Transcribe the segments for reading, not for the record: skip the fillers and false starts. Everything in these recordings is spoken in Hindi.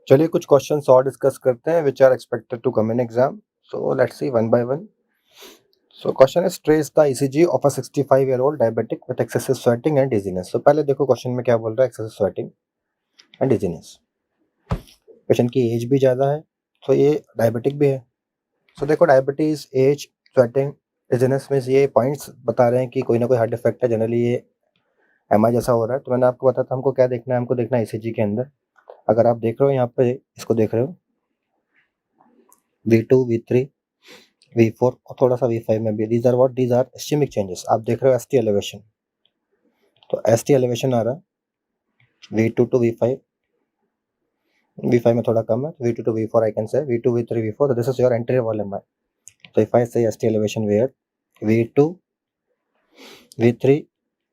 चलिए कुछ क्वेश्चंस और डिस्कस करते हैं which are expected to come in exam. So let's see one by one. So question is trace the ECG of a 65-year-old diabetic with excessive sweating and dizziness. So पहले देखो क्वेश्चन में क्या बोल रहा है. Excessive sweating and dizziness. Patient की एज भी ज़्यादा है, तो ये डायबिटिक भी है. सो देखो डायबिटीज, एज, स्वेटिंग, डिजीनेस में ये पॉइंट्स बता रहे हैं कि कोई ना कोई हार्ट डिफेक्ट है. जनरली ये एमआई जैसा हो रहा है. तो मैंने आपको बताया था हमको क्या देखना है. हमको देखना है ईसीजी के अंदर. अगर आप देख रहे हो यहाँ पे, इसको देख रहे हो V2, V3, V4 और थोड़ा सा V5 में भी. These are ischemic changes. आप देख रहे हो ST एलिवेशन, तो ST एलिवेशन आ रहा है V2 to V5. V5 में थोड़ा कम है, V2 to V4 I can say V2, V3, V4. तो this is your entry volume MI. तो इफ आई से ST elevation where V2, V3,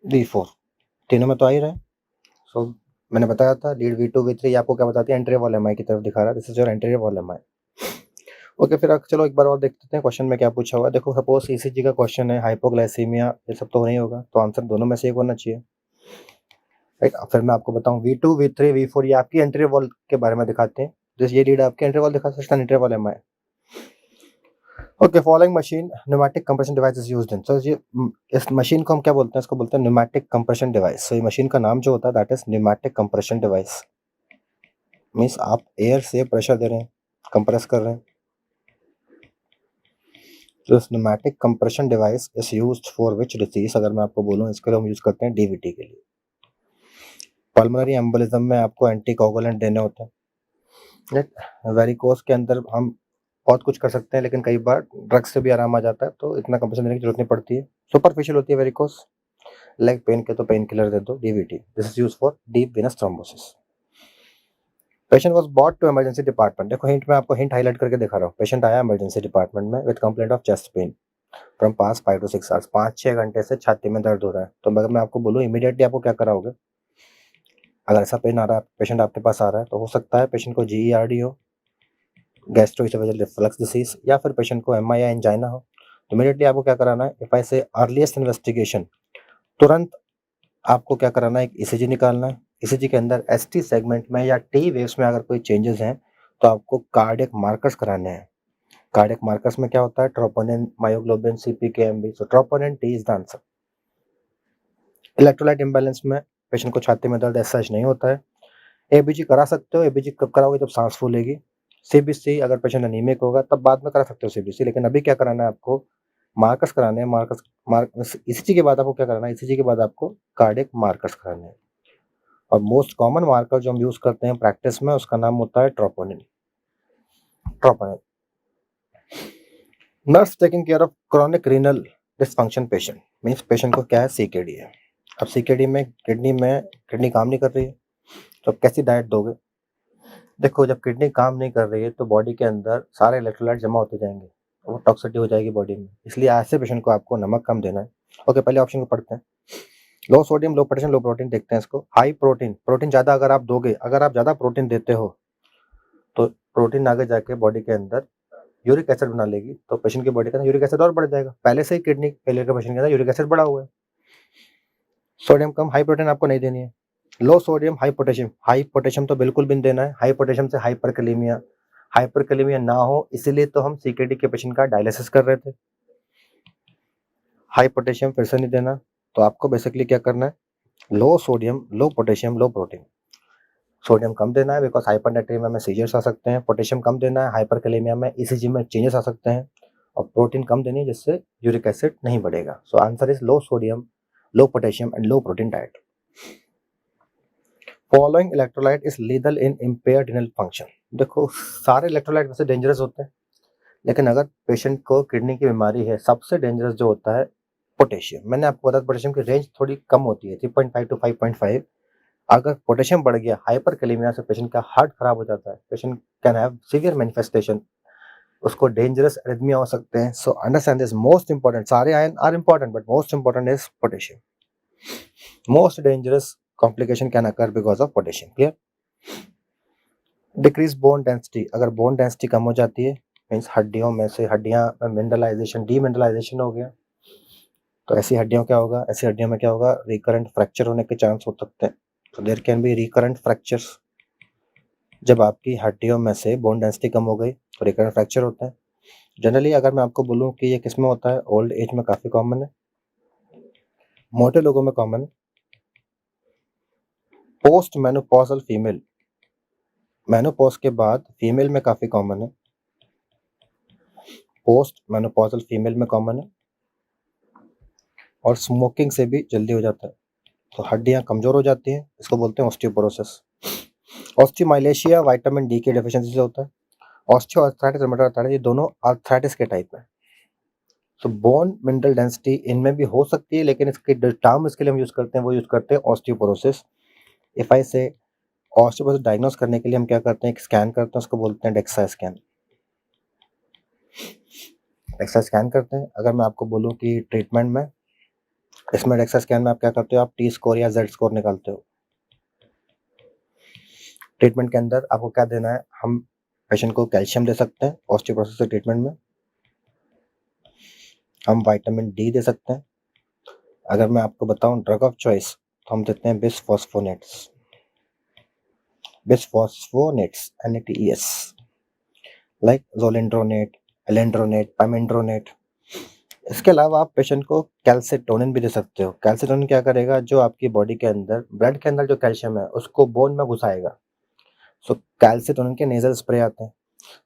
V4 तीनों में तो आ ही रहा है. सो मैंने बताया था लीड V2, V3 आपको क्या बताती है, एंट्री वॉल्यूम MI की तरफ दिखा रहा है. This is your entry volume MI. Okay, फिर चलो एक बार और देख लेते हैं क्वेश्चन में क्या पूछा हुआ है. देखो सपोज ईसीजी का क्वेश्चन है, हाइपोग्लाइसीमिया, ये सब तो नहीं होगा, तो आंसर दोनों में से एक होना चाहिए. राइट, फिर मैं आपको बताऊं V2, V3, V4 ये आपकी एंट्री वॉल के बारे में दिखाते हैं. जैसे ये लीड आपकी एंट्री वॉल दिखा सकता है, anterior wall MI. Okay, following machine pneumatic compression device is used in. So ये इस मशीन को हम क्या बोलते हैं, इसको बोलते हैं न्यूमेटिक कंप्रेशन डिवाइस. सो ये मशीन का नाम जो होता है that is pneumatic compression device. Means आप एयर से प्रेशर दे रहे हैं, कंप्रेस कर रहे हैं. तो इस pneumatic compression device is used for which disease. अगर मैं आपको बोलूं, इसके लिए हम यूज करते हैं डीवीटी के लिए. पल्मोनरी एम्बोलिज्म में आपको एंटीकोगुलेंट देने होते हैं. वेरिकोस के अंदर हम बहुत कुछ कर सकते हैं, लेकिन कई बार ड्रग्स से भी आराम आ जाता है, तो इतना कंप्रेशन देने की जरूरत नहीं पड़ती है. सुपरफिशियल होती है वेरिकोस. लेग पेन के तो पेन किलर दे दो, DVT. This is use for deep venous thrombosis. Patient was brought to emergency department. देखो हिंट में आपको हिंट हाईलाइट करके दिखा रहा हूँ. पेशेंट आया इमरजेंसी डिपार्टमेंट में with complaint of chest pain from pass 5 to 6 hours. 5-6 घंटे से छाती में दर्द हो रहा है. तो अगर मैं आपको बोलूँ इमीडिएटली आपको क्या कराओगे. अगर ऐसा पेन आ रहा है, पेशेंट आपके पास आ रहा है, तो हो सकता है पेशेंट को GERD हो, गैस्ट्रोइसोफेजियल रिफ्लक्स डिसीज, या फिर पेशेंट को MI या एंजाइना हो. तो इमीडिएटली आपको क्या कराना है. इफ आई से अर्लीस्ट इन्वेस्टिगेशन, तुरंत आपको क्या कराना है, एक ECG निकालना है. ECG के अंदर ST सेगमेंट में या T वेव्स में अगर कोई चेंजेस हैं, तो आपको कार्डियक मार्कर्स कराने हैं. कार्डियक मार्कर्स में क्या होता है, troponin, myoglobin, CPK-MB. So troponin T is the answer. Electrolyte imbalance में पेशेंट को छाती में दर्द ऐसा नहीं होता है. ABG करा सकते हो. ABG कब कराओगे, जब सांस फूलेगी. CBC अगर पेशेंट अनीमिक होगा तब बाद में करा सकते हो CBC, लेकिन अभी क्या कराना है आपको, मार्कर्स कराने हैं. मार्कर्स ECG के बाद आपको क्या कराना है, ECG के बाद आपको कार्डियक मार्कर्स कराने हैं. और मोस्ट कॉमन मार्कर जो हम यूज करते हैं प्रैक्टिस में, उसका नाम होता है troponin. Troponin. Nurse taking care of chronic renal dysfunction patient. Means patient को क्या है, CKD है. अब CKD में किडनी काम नहीं कर रही है, तो अब कैसी डाइट दोगे. देखो जब किडनी काम नहीं कर रही है, तो बॉडी के अंदर सारे इलेक्ट्रोलाइट जमा होते जाएंगे, वो टॉक्सिटी हो जाएगी बॉडी में. इसलिए ऐसे पेशेंट को आपको नमक कम देना है. ओके, पहले ऑप्शन को पढ़ते हैं. लो सोडियम, लो पोटेशियम, लो प्रोटीन. देखते हैं इसको. High protein. प्रोटीन ज़्यादा अगर आप दोगे, अगर आप ज़्यादा प्रोटीन देते हो, तो प्रोटीन आगे जाके बॉडी के अंदर यूरिक एसिड बना लेगी, तो पेशेंट की बॉडी के अंदर यूरिक एसिड और बढ़ जाएगा. पहले से ही किडनी फेलियर के पेशेंट के अंदर यूरिक एसिड बढ़ा हुआ है. सोडियम कम, हाई प्रोटीन आपको नहीं देनी है. Low sodium, high potassium. High potassium तो बिल्कुल भी नहीं देना है. हाई पोटेशियम से हाइपरकैलेमिया, हाइपरकैलेमिया ना हो, इसीलिए तो हम CKD के पेशेंट का डायलिसिस कर रहे थे. हाई पोटेशियम फिर से नहीं देना. तो आपको बेसिकली क्या करना है, लो सोडियम, लो पोटेशियम, लो प्रोटीन. सोडियम कम देना है बिकॉज हाइपरनेट्रियमिया में सीजर्स आ सकते हैं. पोटेशियम कम देना है, हाइपरकैलेमिया में ECG में चेंजेस आ सकते हैं. और प्रोटीन कम देनी है, जिससे यूरिक एसिड नहीं बढ़ेगा. सो answer is low sodium, low potassium and low protein diet. Following electrolyte is lethal in impaired renal function. देखो सारे इलेक्ट्रोलाइट वैसे डेंजरस होते हैं, लेकिन अगर पेशेंट को किडनी की बीमारी है, सबसे डेंजरस जो होता है पोटेशियम. मैंने आपको बताया पोटेशियम की रेंज थोड़ी कम होती है, 3.5 to 5.5. अगर पोटेशियम बढ़ गया, हाइपरकैलेमिया से पेशेंट का हार्ट खराब हो जाता है. Patient can have severe manifestation. उसको डेंजरस एरिथमिया हो सकते हैं. So understand this. Most important, सारे ion are important, but most important is potassium. Most dangerous complication can occur because of potassium. Clear. Decrease bone density. अगर बोन डेंसिटी कम हो जाती है, मीन्स हड्डियों में से हड्डियां मिनरलाइजेशन, डीमिनरलाइजेशन हो गया, तो ऐसी हड्डियों क्या होगा, ऐसी हड्डियों में क्या होगा, रिकरेंट फ्रैक्चर होने के चांस हो सकते हैं. तो there can be recurrent fractures. जब आपकी हड्डियों में से बोन डेंसिटी कम हो गई तो रिकरेंट फ्रैक्चर होता है। जनरली अगर मैं आपको बोलूँ कि ये किस में होता है, ओल्ड एज में काफ़ी कॉमन है, मोटे लोगों में कॉमन है, पोस्ट मेनोपॉजल फीमेल, मेनोपॉज के बाद फीमेल में काफ़ी कॉमन है, पोस्ट मेनोपॉजल फीमेल में कॉमन है, और स्मोकिंग से भी जल्दी हो जाता है, तो हड्डियाँ कमज़ोर हो जाती हैं, इसको बोलते हैं ऑस्टियोपोरोसिस। ऑस्टियोमाइलेशिया विटामिन डी की डेफिशिएंसी से होता है। ऑस्टियोआर्थराइटिस, रूमेटॉइड आर्थराइटिस, ये दोनों आर्थराइटिस के टाइप हैं। तो बोन मिनरल डेंसिटी इनमें भी हो सकती है, लेकिन इसके जो टर्म इसके लिए हम यूज़ करते हैं वो यूज़ करते हैं ऑस्टियोपोरोसिस। इफ आई से ऑस्टियोपोरोसिस डायग्नोस करने के लिए हम क्या करते हैं, एक स्कैन करते हैं, उसको बोलते हैं डेक्सा स्कैन। डेक्सा स्कैन करते हैं। अगर मैं आपको बोलूँ कि ट्रीटमेंट में, इसमें डेक्सा स्कैन में आप क्या करते हो, आप टी स्कोर या जेड स्कोर निकालते हो। ट्रीटमेंट के अंदर आपको क्या देना है, हम पेशेंट को कैल्शियम दे सकते हैं ऑस्टियोपोरोसिस के ट्रीटमेंट में, हम विटामिन डी दे सकते हैं। अगर मैं आपको बताऊं ड्रग ऑफ चॉइस, तो हम देते हैं बिसफॉस्फोनेट्स, बिसफॉस्फोनेट्स NATES, लाइक जोलिंड्रोनेट, एलेंड्रोनेट, पाइमेंड्रोनेट। इसके अलावा आप पेशेंट को कैल्सिटोनिन भी दे सकते हो। कैल्सिटोनिन क्या करेगा, जो आपकी बॉडी के अंदर ब्लड के अंदर जो कैल्शियम है उसको बोन में घुसाएगा। सो कैल्सिटोनिन के नेजल स्प्रे आते हैं।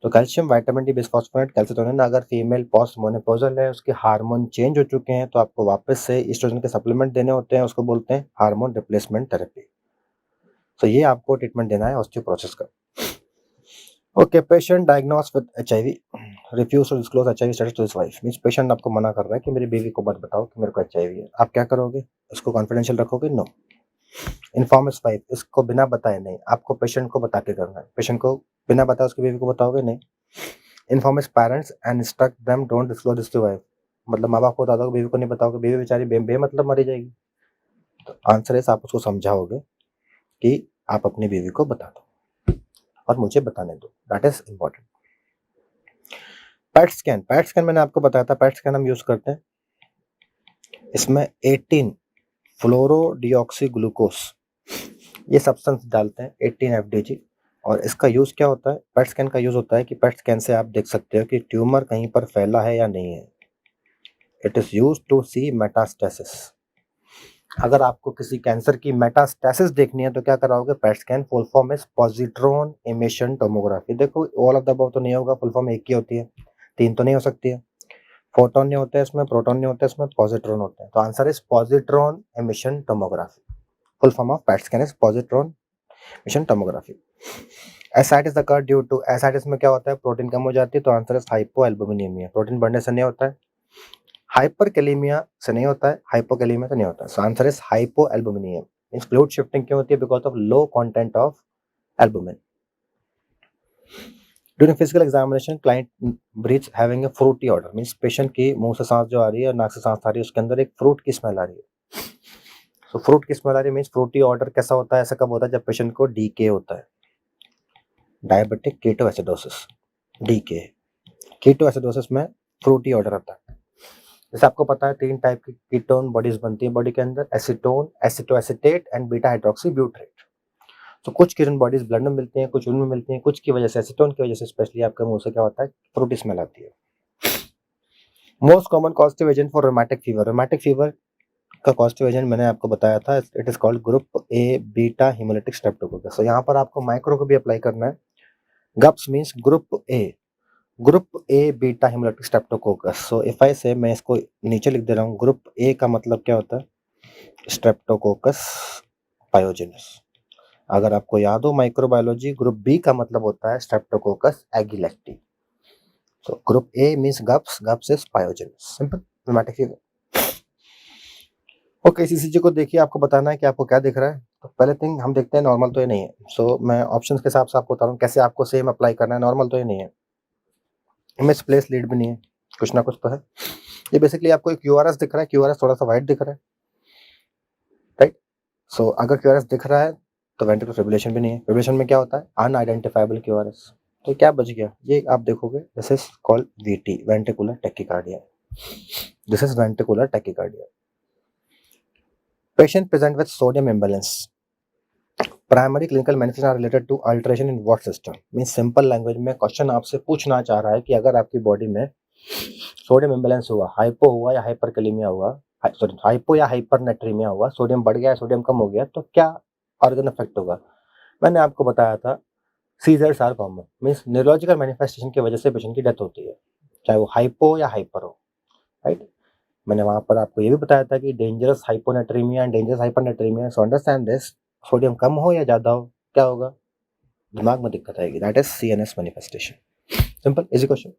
तो कैल्शियम, विटामिन डी, बिसफॉस्फोनेट, कैल्सिटोनिन। अगर फीमेल पोस्ट मेनोपॉजल है, उसके हार्मोन चेंज हो चुके हैं, तो आपको वापस से एस्ट्रोजन के सप्लीमेंट देने होते हैं, उसको बोलते हैं हार्मोन रिप्लेसमेंट थेरेपी। तो ये आपको ट्रीटमेंट देना है ऑस्टियोपोरोसिस का। Okay, patient diagnosed with HIV, refuse to disclose HIV status to his wife. Means patient आपको मना कर रहा है कि मेरी बीवी को मत बताओ कि मेरे को HIV है। आप क्या करोगे, इसको कॉन्फिडेंशियल रखोगे? नो। इन्फॉर्म हिज वाइफ, इसको बिना बताए नहीं, आपको पेशेंट को बता के करना है। पेशेंट को बिना बताए उसकी बीवी को बताओगे नहीं। Inform his parents and instruct them don't disclose this to wife. मतलब माँ बाप को बता दो, बीवी को नहीं बताओगे, बीवी बेचारी बेमतलब मरी जाएगी। तो आंसर इज, आप उसको समझाओगे कि आप अपनी बीवी को बता दो और मुझे बताने दो। That is important. PET scan, PET scan मैंने आपको बताया था, पैट स्कैन हम यूज करते हैं। इसमें 18 फ्लोरोडिऑक्सी ग्लूकोस, ये सब्सटेंस डालते हैं, 18 FDG। और इसका यूज क्या होता है, पैट स्कैन का यूज होता है कि पैट स्कैन से आप देख सकते हो कि ट्यूमर कहीं पर फैला है या नहीं है। It is use to see metastasis. अगर आपको किसी कैंसर की मेटास्टेसिस देखनी है तो क्या कराओगे, PET scan. Full form is positron emission tomography. देखो ऑल ऑफ द अबव तो नहीं होगा, फुल फॉर्म एक ही होती है, तीन तो नहीं हो सकती है। फोटोन नहीं होते इसमें, प्रोटॉन नहीं होते इसमें, पॉजिट्रॉन होते हैं। तो answer is positron emission tomography. Full form of PET scan is positron emission tomography. Ascites occur due to, ascites में क्या होता है, प्रोटीन कम हो जाती है, तो आंसर इज हाइपोएल्बुमिनेमिया। प्रोटीन बढ़ने से नहीं होता है। हाइपरकैलेमिया से नहीं होता है, हाइपोकैलेमिया से नहीं होता है। So answer is hypoalbuminemia. Means fluid shifting क्यों होती है, because of low content of albumin. During physical examination client breathes having a fruity odour. Means patient की मुंह से सांस जो आ रही है, नाक से सांस आ रही है, उसके अंदर एक फ्रूट की स्मेल आ रही है। सो फ्रूट की स्मेल आ रही है मींस फ्रूटी ऑर्डर। कैसा होता है, ऐसा कब होता है, जब पेशेंट को डीके होता है, डायबिटिक कीटोएसिडोसिस, डीके। कीटोएसिडोसिस में फ्रूटी ऑर्डर आता है। जैसे आपको पता है 3 टाइप की कीटोन बॉडीज बनती है बॉडी के अंदर, acetone, acetoacetate and beta hydroxy butyrate. तो कुछ कीटोन बॉडीज ब्लड में मिलती हैं, कुछ उनमें मिलती हैं, कुछ की वजह से, एसीटोन की वजह से स्पेशली आपके मुंह से क्या होता है, फ्रूटी स्मेल आती है। Most common causative agent for rheumatic fever, rheumatic fever का कॉजेटिव एजेंट मैंने आपको बताया था, it is called group A beta hemolytic Streptococcus. तो यहाँ पर आपको माइक्रो को भी अप्लाई करना है। गप्स means group A beta hemolytic streptococcus. So if I say, मैं इसको नीचे लिख दे रहा हूँ, ग्रुप ए का मतलब क्या होता है, स्ट्रेप्टोकोकस पायोजेनिस। अगर आपको याद हो माइक्रोबायोलॉजी, ग्रुप बी का मतलब होता है streptococcus agalactiae. So group A means गप्स is pyogenes, simple, rheumatic fever. Okay, CCG को देखिए, आपको बताना है कि आपको क्या दिख रहा है। तो पहले थिंग हम देखते हैं, नॉर्मल तो ये नहीं है। सो मैं ऑप्शंस के हिसाब से आपको बता रहा हूँ कैसे आपको सेम अप्लाई करना है। नॉर्मल तो ये नहीं है, इमेज प्लेस लीड भी नहीं है, कुछ ना कुछ तो है। ये बेसिकली आपको एक QRS दिख रहा है, QRS थोड़ा सा वाइट दिख रहा है, राइट। सो अगर QRS दिख रहा है तो वेंट्रिकुलर फिब्रिलेशन भी नहीं है। फिब्रिलेशन में क्या होता है, अनआइडेंटिफाइबल QRS। तो क्या बच गया, ये आप देखोगे, this is called VT, ventricular tachycardia. This is ventricular tachycardia. Patient present with sodium imbalance, primary clinical manifestation are related to alteration in what system, mean simple language में क्वेश्चन आपसे पूछना चाह रहा है कि अगर आपकी बॉडी में सोडियम इम्बैलेंस हुआ, हाइपो हुआ या हाइपरकैलेमिया हुआ, सॉरी हाइपो या हाइपरनेट्रीमिया हुआ, सोडियम बढ़ गया या सोडियम कम हो गया, तो क्या ऑर्गन अफेक्ट होगा। मैंने आपको बताया था seizures are common, means neurological manifestation की वजह से पेशेंट की डेथ होती है, चाहे वो हाइपो या हाइपर हो, राइट। मैंने वहां पर आपको ये भी बताया था कि dangerous hyponatremia and dangerous hypernatremia, so understand this, sodium कम हो या ज्यादा हो क्या होगा, दिमाग में दिक्कत आएगी, that is CNS manifestation. Simple easy question.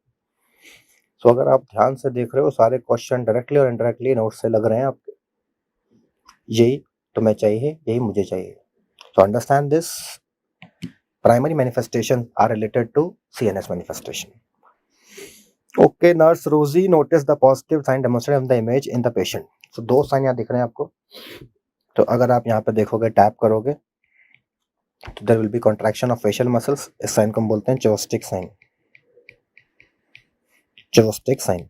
So अगर आप ध्यान से देख रहे हो सारे क्वेश्चन डायरेक्टली और इनडायरेक्टली नोट से लग रहे हैं आपके, यही तुम्हें चाहिए, यही मुझे चाहिए। So understand this, primary manifestation are related to CNS manifestation. Okay, nurse Rosie notice the positive sign demonstrated in the image in the patient. तो दो साइन यहाँ दिख रहे हैं आपको, तो अगर आप यहाँ पे देखोगे, टैप करोगे, तो there will be contraction of facial muscles. इस साइन को हम बोलते हैं चोस्टिक साइन, चोस्टिक साइन।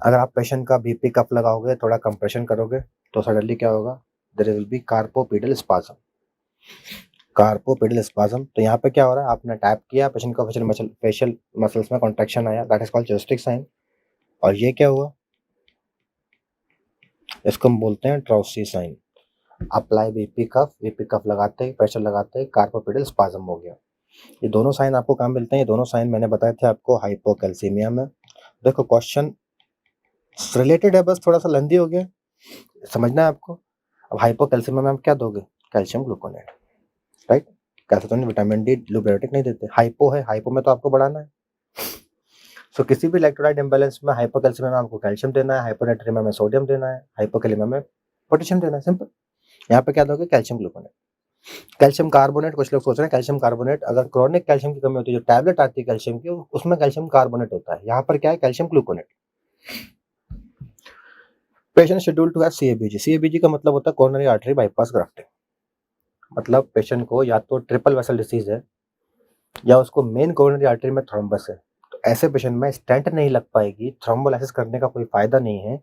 अगर आप पेशेंट का बीपी कफ लगाओगे, थोड़ा कंप्रेशन करोगे, तो सडनली क्या होगा, there will be carpopedal spasm, carpopedal spasm. तो यहाँ पे क्या हो रहा है, आपने टैप किया, पेशेंट का फेशियल मसल्स में कॉन्ट्रैक्शन आया, दैट इज कॉल्ड चोस्टिक साइन। और ये क्या हुआ, इसको हम बोलते हैं ट्राउसी साइन। अप्लाई बीपी कफ लगाते ही, प्रेशर लगाते ही कार्पोपीडल स्पाज्म हो गया। ये दोनों साइन आपको कहाँ मिलते हैं, ये दोनों साइन मैंने बताए थे आपको हाइपोकैल्सीमिया में। देखो क्वेश्चन रिलेटेड है, बस थोड़ा सा लेंथी हो गया, समझना है आपको। अब हाइपोकैल्सीमिया में हम क्या दोगे, calcium gluconate, right. Calcium vitamin D ल्यूब्रियोटिक नहीं देते। हाइपो है, हाइपो में तो आपको बढ़ाना है। सो किसी भी इलेक्ट्रोलाइट इम्बैलेंस में हाइपोकैल्सीमिया में आपको कैल्शियम देना है, हाइपोनेट्रीमिया में सोडियम देना है, हाइपोकैलेमिया में पोटेशियम देना है, सिंपल। यहाँ पे क्या दोगे, कैल्शियम ग्लूकोनेट। कैल्शियम कार्बोनेट, कुछ लोग सोच रहे हैं कैल्शियम कार्बोनेट, अगर क्रॉनिक कैल्शियम की कमी होती है, जो टैबलेट आती है कैल्शियम की, उसमें कैल्शियम कार्बोनेट होता है। यहाँ पर क्या है, calcium gluconate. Patient schedule to have CABG. CABG का मतलब होता है कोरोनरी आर्टरी बाईपास ग्राफ्टिंग। मतलब पेशेंट को या तो ट्रिपल वेसल डिसीज है, या उसको मेन कोरोनरी आर्टरी में थ्रोम्बस है। तो ऐसे पेशेंट में स्टेंट नहीं लग पाएगी, थ्रोम्बोलाइसिस करने का कोई फायदा नहीं है,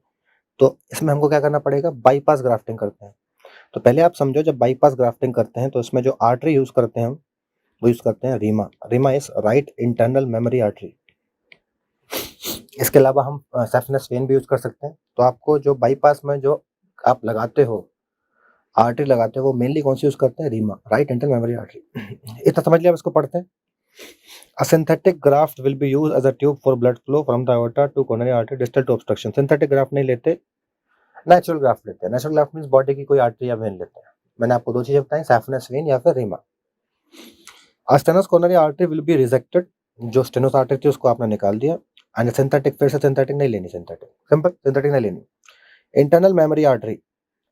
तो इसमें हमको क्या करना पड़ेगा, बाईपास ग्राफ्टिंग करते हैं। तो पहले आप समझो, जब बाईपास ग्राफ्टिंग करते हैं तो इसमें जो आर्टरी यूज करते हैं हम, वो यूज करते हैं RIMA. RIMA is right internal memory artery. इसके अलावा हम सेफनेस वेन भी यूज कर सकते हैं। तो आपको जो बाईपास में जो आप लगाते हो, आर्टरी लगाते हो, वो मेनली कौन सी यूज करते हैं, RIMA, right internal memory artery. इतना समझ लिया, अब इसको पढ़ते हैं। A synthetic graft will be used as a tube for blood flow from the aorta to coronary artery distal to obstruction. Synthetic graft नहीं लेते, नेचुरल ग्राफ्ट लेते हैं। नेचुरल ग्राफ्ट मींस बॉडी की कोई आर्टरी या वेन लेते हैं। मैंने आपको दो चीजें बताई, सैफनेस वेन या फिर RIMA. Stenosed coronary artery will be rejected, जो स्टेनोस आर्टरी थी उसको आपने निकाल दिया। एंड सिंथेटिक, फिर से सिंथेटिक नहीं लेनी, सिंथेटिक सिंपल, सिंथेटिक नहीं लेनी। Internal memory artery,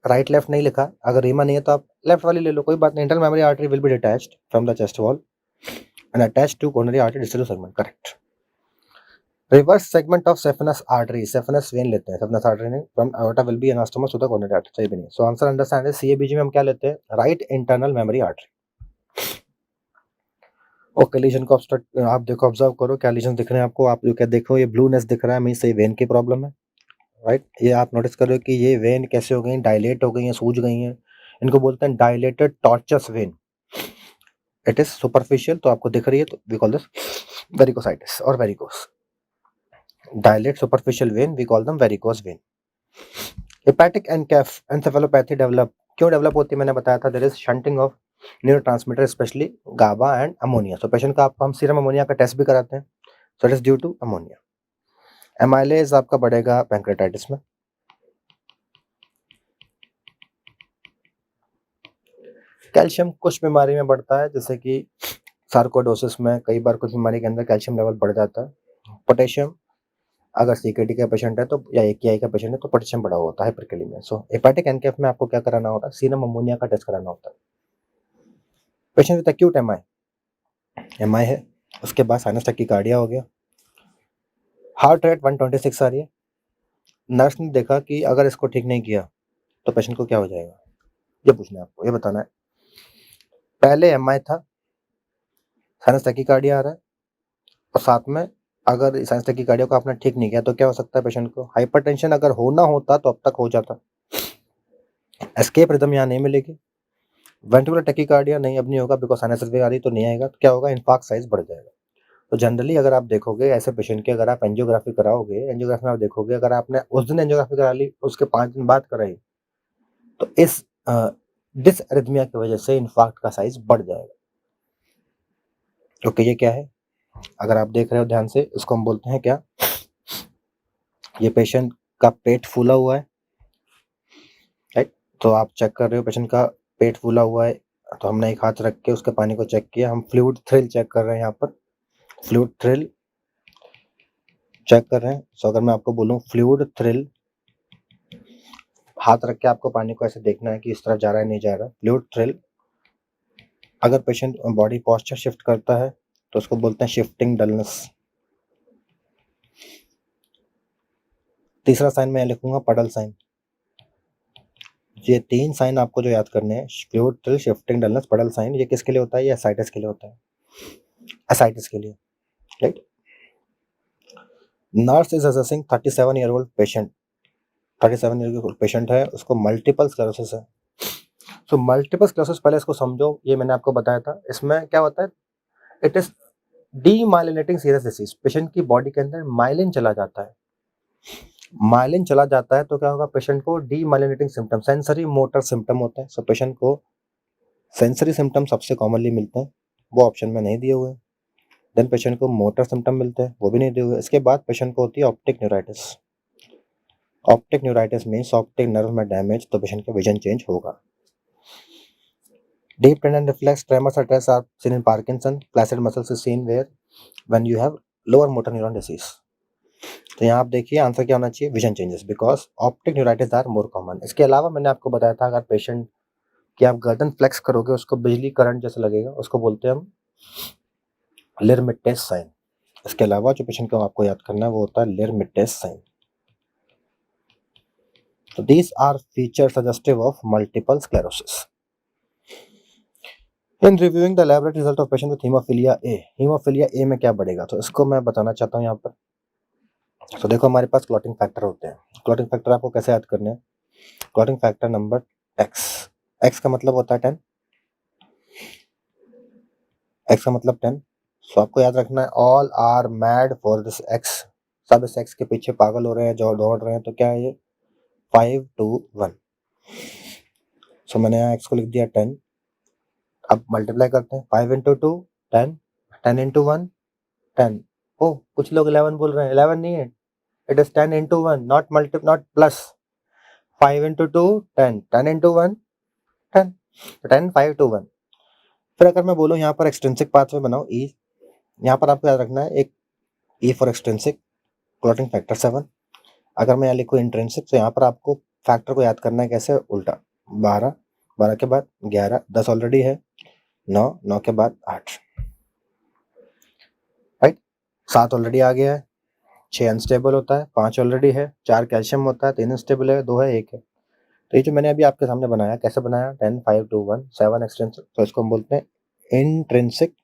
right left नहीं लिखा, अगर रीमा नहीं है तो आप लेफ्ट वाली ले लो, कोई बात नहीं। Internal memory artery will be detached from the chest wall and attached to coronary artery distal segment, correct. Reverse segment of saphenous artery, saphenous vein लेते हैं, सेफनस आर्टरी नहीं, from aorta will be anastomos to the coronary artery, सही भी नहीं। सो आंसर अंडरस्टैंड है, सीएबीजी में हम क्या लेते हैं, right internal memory artery. Okay, lesion को ऑब्स्ट्रक्ट, आप देखो, ऑब्जर्व करो क्या लीजन दिख रहे हैं आपको। आप क्या देखो, ये ब्लूनेस दिख रहा है, मींस ये वेन की प्रॉब्लम है, राइट। ये आप नोटिस करो कि ये वेन कैसे हो गई, डायलेट हो गई हैं, सूज गई हैं। इनको बोलते हैं dilated tortuous vein. It is superficial, तो आपको दिख रही है, तो वी कॉल दिस वेरिकोसाइटिस और varicose. Dilate superficial vein, we call them varicose vein. Hepatic encephalopathy develop, क्यों डेवलप होती है मैंने बताया था, there is shunting of neurotransmitter specially GABA and ammonia. So patient का आपको हम सीरम अमोनिया का टेस्ट भी कराते हैं, so it is due to ammonia. Amylase आपका बढ़ेगा पैंक्रेटाइटिस में। कैल्शियम कुछ बीमारी में बढ़ता है, जैसे कि सार्कोइडोसिस में कई बार कुछ बीमारी के अंदर कैल्शियम लेवल बढ़ जाता है। पोटेशियम, अगर सीकेटी का पेशेंट है तो, या एकीआई का पेशेंट है तो पोटेशियम बढ़ा हुआ होता है हाइपरकैलेमिया। सो हेपेटिक एनकेफ में आपको क्या कराना होता है, सीरम अमोनिया का टेस्ट कराना होता है। पेशेंट विद एक्यूट एमआई है, उसके बाद साइनस टैकीकार्डिया हो गया, हार्ट रेट 126 आ रही है। नर्स ने देखा कि अगर इसको ठीक नहीं किया तो पेशेंट को क्या हो जाएगा, ये पूछना है आपको, ये बताना है। पहले एमआई था, साइनस टैकीकार्डिया आ रहा है, और साथ में अगर साइनस टैकीकार्डिया को आपने ठीक नहीं किया तो क्या हो सकता है पेशेंट को, हाइपरटेंशन अगर होना होता तो अब तक हो जाता। एस्केप रिदम यहाँ नहीं मिलेगी, वेंट्रिकुलर टैकीकार्डिया नहीं, अब नहीं होगा बिकॉज साइनस आ रही तो नहीं आएगा। तो क्या होगा, इन्फार्क्ट साइज बढ़ जाएगा। तो जनरली अगर आप देखोगे ऐसे पेशेंट की, अगर आप एंजियोग्राफी कराओगे, एंजियोग्राफी में आप देखोगे अगर आपने उस दिन एंजियोग्राफी करा ली उसके 5 दिन बाद कराई, तो इस डिसअरिथमिया की वजह से इन्फार्क्ट का साइज बढ़ जाएगा। ओके, ये क्या है, अगर आप देख रहे हो ध्यान से, इसको हम बोलते हैं क्या, ये पेशेंट का पेट फूला हुआ है, राइट। तो आप चेक कर रहे हो पेशेंट का पेट फूला हुआ है, तो हमने एक हाथ रख के उसके पानी को चेक किया, हम फ्लूइड थ्रिल चेक कर रहे हैं, यहाँ पर फ्लूइड थ्रिल चेक कर रहे हैं। सो अगर मैं आपको बोलूँ फ्लूइड थ्रिल, हाथ रख के आपको पानी को ऐसे देखना है कि इस तरफ जा रहा है नहीं जा रहा, फ्लूइड थ्रिल। अगर पेशेंट बॉडी पोस्चर शिफ्ट करता है तो उसको बोलते हैं शिफ्टिंग डलनेस। तीसरा साइन मैं लिखूंगा पडल साइन। ये 3 साइन आपको जो याद करने हैं, फ्लूइड थ्रिल, शिफ्टिंग डलनेस, पडल साइन, ये किसके लिए होता है, ये एसाइटिस के लिए होता है, एसाइटिस के लिए, right. Nurse is assessing 37 year old patient, 37 year old patient है, उसको मल्टीपल स्क्लेरोसिस है। सो मल्टीपल स्क्लेरोसिस, पहले इसको समझो, ये मैंने आपको बताया था, इसमें क्या होता है, it is demyelinating serious disease. Patient की बॉडी के अंदर माइलिन चला जाता है, माइलिन चला जाता है तो क्या होगा, पेशेंट को demyelinating symptom, sensory motor symptom होते हैं। सो पेशेंट को सेंसरी सिम्टम सबसे कॉमनली मिलते हैं, वो ऑप्शन में नहीं दिए हुए। देन पेशेंट को मोटर सिम्टम मिलते हैं, वो भी नहीं दिए हुए। इसके बाद पेशेंट को होती है optic neuritis. Optic neuritis means optic nerve में डैमेज, तो पेशेंट का विजन चेंज होगा। Deep tendon reflex tremors or stress are seen in Parkinson. Flaccid muscles is seen where when you have lower motor neuron disease. तो यहाँ आप देखिए आंसर क्या होना चाहिए, vision changes, because optic neuritis are more common. इसके अलावा मैंने आपको बताया था अगर पेशेंट की आप गर्दन फ्लेक्स करोगे उसको बिजली करंट जैसा लगेगा, उसको बोलते हैं हम लेरमिटेस साइन। इसके अलावा जो पेशेंट को आपको याद करना है वो होता है लेरमिटेस साइन। तो these are feature suggestive of multiple sclerosis. In reviewing the laboratory result of patient with hemophilia A, hemophilia A में क्या बढ़ेगा, तो इसको मैं बताना चाहता हूँ यहाँ पर। तो देखो हमारे पास क्लॉटिंग फैक्टर होते हैं, क्लॉटिंग फैक्टर आपको कैसे याद करने हैं, clotting factor number x, x का मतलब होता है 10, एक्स का मतलब 10। सो आपको याद रखना है all are mad for this X, सब इस एक्स के पीछे पागल हो रहे हैं, जो दौड़ रहे हैं। तो क्या है ये 5 to 1। सो मैंने यहाँ एक्स को लिख दिया 10। अब मल्टीप्लाई करते हैं, 5 into 2 10, 10 into 1 10। ओ कुछ लोग 11 बोल रहे हैं, 11 नहीं है, it is 10 into 1, not plus. 5 into 2 10, 10 into 1 10, 10 5 to 1। फिर अगर मैं बोलूँ यहाँ पर एक्सट्रिंसिक पाथवे बनाओ ई, यहाँ पर आपको याद रखना है एक E for extrinsic, clotting factor 7। अगर मैं यहाँ लिखूँ इंट्रिंसिक, तो यहाँ पर आपको फैक्टर को याद करना है कैसे, उल्टा, 12, 12 के बाद 11, 10 ऑलरेडी है, 9, 9 के बाद 8, राइट, 7 ऑलरेडी आ गया है, 6 अनस्टेबल होता है, 5 ऑलरेडी है, 4 कैल्शियम होता है, 3 अनस्टेबल है, 2 है, 1 है। तो ये जो मैंने अभी आपके सामने बनाया, कैसे बनाया, 10 5 2 1 7 एक्सट्रिंसिक, तो इसको हम बोलते हैं इंट्रिंसिक,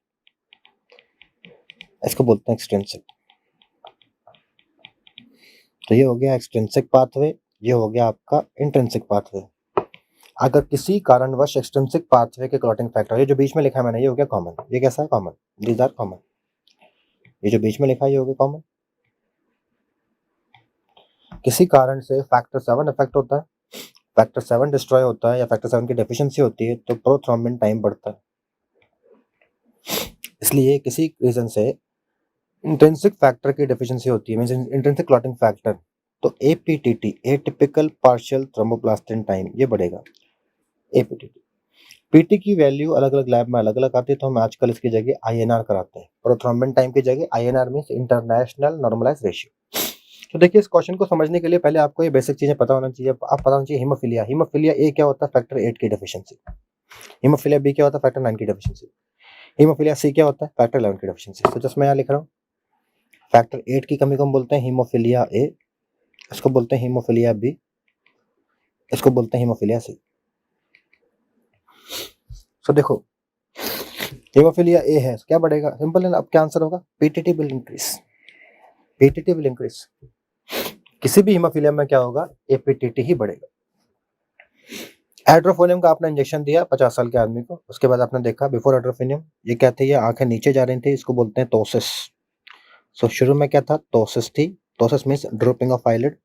इसको बोलते हैं एक्सट्रिंसिक। तो ये हो गया एक्सट्रिंसिक पाथवे, ये हो गया आपका इंट्रिंसिक पाथवे। अगर किसी कारणवश एक्सट्रिंसिक पाथवे के क्लॉटिंग फैक्टर, ये जो बीच में लिखा है मैंने, ये हो गया कॉमन, ये कैसा है कॉमन, दीज आर कॉमन, ये जो बीच में लिखा है ये हो गया कॉमन। किसी कारण से फैक्टर 7 इफेक्ट होता है, फैक्टर 7 डिस्ट्रॉय होता है या फैक्टर 7 की डेफिशिएंसी होती है, तो प्रोथ्रोम्बिन टाइम बढ़ता है। इसलिए किसी रीजन से इंट्रिंसिक फैक्टर की डेफिशिएंसी होती है, मींस इंट्रिंसिक क्लॉटिंग फैक्टर, तो APTT, atypical partial thromboplastin time, ये बढ़ेगा एपीटीटी। पीटी की वैल्यू अलग अलग लैब में अलग अलग आती है, तो हम आजकल इसकी जगह आईएनआर कराते हैं, प्रोथ्रोम्बिन टाइम की जगह INR means international normalize ratio. तो देखिए इस क्वेश्चन को समझने के लिए पहले आपको ये बेसिक चीजें पता होना चाहिए। आप पता होना चाहिए हीमोफीलिया, हीमोफीलिया ए क्या होता है, फैक्टर 8 की डेफिशिएंसी। हीमोफीलिया बी क्या होता है, फैक्टर 9 की डेफिशिएंसी। हीमोफीलिया सी क्या होता है, फैक्टर 11 की डेफिशिएंसी। तो जस्ट मैं यहाँ लिख रहा हूँ, फैक्टर 8 की कमी को हम बोलते हैं हीमोफीलिया ए, इसको बोलते हैं हीमोफीलिया बी, इसको बोलते हैं हीमोफीलिया सी। सो देखो हीमोफीलिया ए है, क्या बढ़ेगा, सिंपल है, अब क्या आंसर होगा, PTT will increase, PTT will increase. किसी भी हीमोफीलिया में क्या होगा, एपीटीटी ही बढ़ेगा। हाइड्रोफोनियम का आपने इंजेक्शन दिया 50 साल के आदमी को, उसके बाद आपने देखा बिफोर हाइड्रोफोनियम ये क्या थी, ये आंखें नीचे जा रही थी, इसको बोलते हैं टोसिस। सो शुरू में क्या था, टोसिस थी। Ptosis means dropping of eyelid.